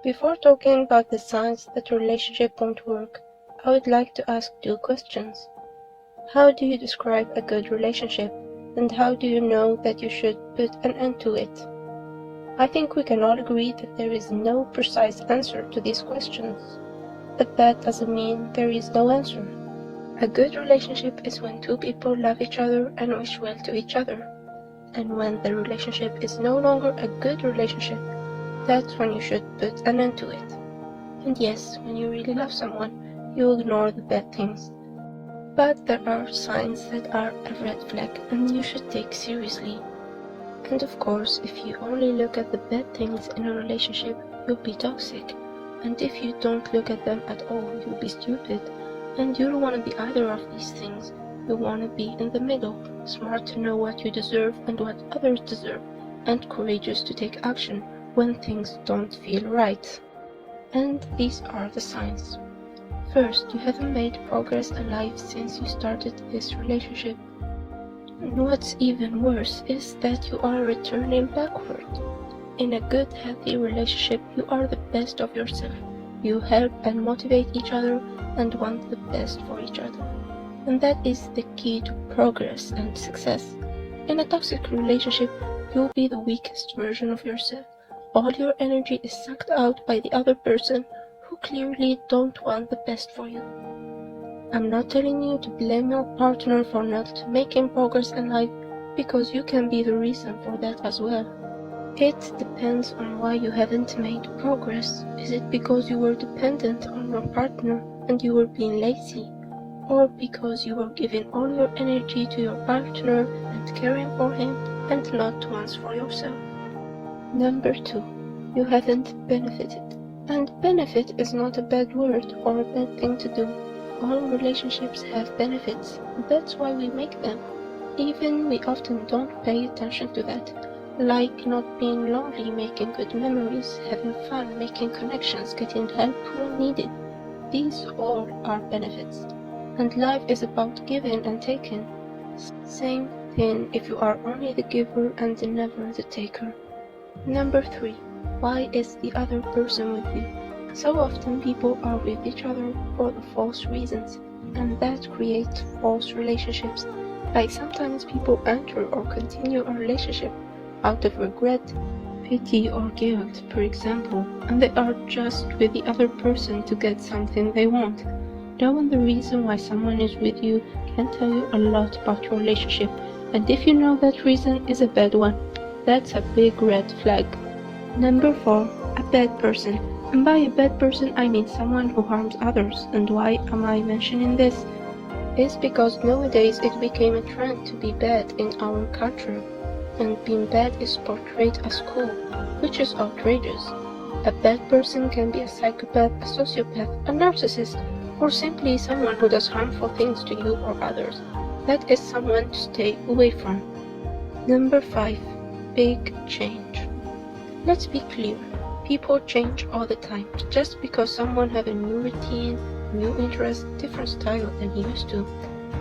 Before talking about the signs that a relationship won't work, I would like to ask 2 questions. How do you describe a good relationship, and how do you know that you should put an end to it? I think we can all agree that there is no precise answer to these questions, but that doesn't mean there is no answer. A good relationship is when 2 people love each other and wish well to each other. And when the relationship is no longer a good relationship, that's when you should put an end to it. And yes, when you really love someone, you ignore the bad things. But there are signs that are a red flag and you should take seriously. And of course, if you only look at the bad things in a relationship, you'll be toxic. And if you don't look at them at all, you'll be stupid. And you don't want to be either of these things. You want to be in the middle, smart to know what you deserve and what others deserve, and courageous to take action when things don't feel right. And these are the signs. First, you haven't made progress in life since you started this relationship. And what's even worse is that you are returning backward. In a good, healthy relationship, you are the best of yourself. You help and motivate each other and want the best for each other. And that is the key to progress and success. In a toxic relationship, you'll be the weakest version of yourself. All your energy is sucked out by the other person who clearly don't want the best for you. I'm not telling you to blame your partner for not making progress in life, because you can be the reason for that as well. It depends on why you haven't made progress. Is it because you were dependent on your partner and you were being lazy? Or because you were giving all your energy to your partner and caring for him and not once for yourself? Number 2, you haven't benefited. And benefit is not a bad word or a bad thing to do. All relationships have benefits, that's why we make them. Even we often don't pay attention to that, like not being lonely, making good memories, having fun, making connections, getting help when needed. These all are benefits. And life is about giving and taking. Same thing if you are only the giver and never the taker. Number 3, why is the other person with you? So often people are with each other for the false reasons, and that creates false relationships. Like sometimes people enter or continue a relationship out of regret, pity or guilt, for example, and they are just with the other person to get something they want. Knowing the reason why someone is with you can tell you a lot about your relationship, and if you know that reason is a bad one, that's a big red flag. Number 4, a bad person. And by a bad person, I mean someone who harms others. And why am I mentioning this? It's because nowadays it became a trend to be bad in our culture, and being bad is portrayed as cool, which is outrageous. A bad person can be a psychopath, a sociopath, a narcissist, or simply someone who does harmful things to you or others. That is someone to stay away from. Number 5, big change. Let's be clear. People change all the time. Just because someone has a new routine, new interest, different style than he used to,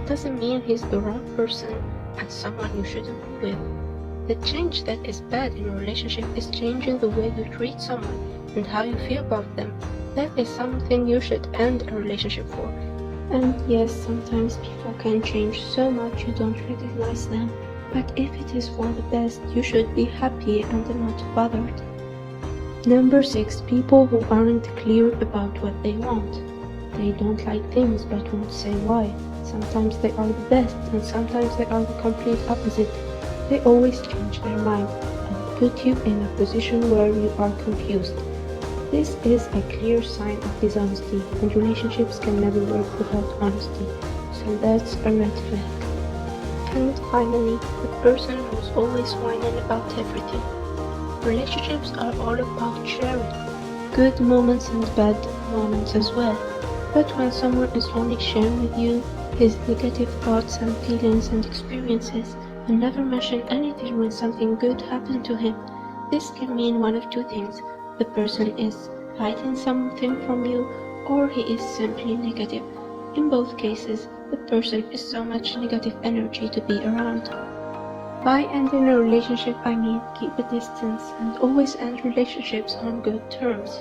doesn't mean he's the wrong person and someone you shouldn't be with. The change that is bad in a relationship is changing the way you treat someone and how you feel about them. That is something you should end a relationship for. And yes, sometimes people can change so much you don't recognize them, but if it is for the best, you should be happy and not bothered. Number 6, people who aren't clear about what they want. They don't like things but won't say why. Sometimes they are the best and sometimes they are the complete opposite. They always change their mind and put you in a position where you are confused. This is a clear sign of dishonesty, and relationships can never work without honesty, so that's a red flag. And finally, the person who's always whining about everything. Relationships are all about sharing, good moments and bad moments as well. But when someone is only sharing with you his negative thoughts and feelings and experiences, and never mention anything when something good happened to him, this can mean one of 2 things. The person is hiding something from you, or he is simply negative. In both cases, the person is so much negative energy to be around. By ending a relationship, I mean keep a distance and always end relationships on good terms.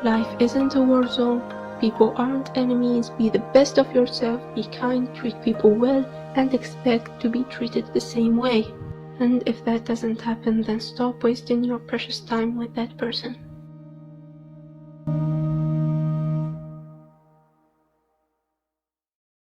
Life isn't a war zone. People aren't enemies. Be the best of yourself, be kind, treat people well, and expect to be treated the same way. And if that doesn't happen, then stop wasting your precious time with that person.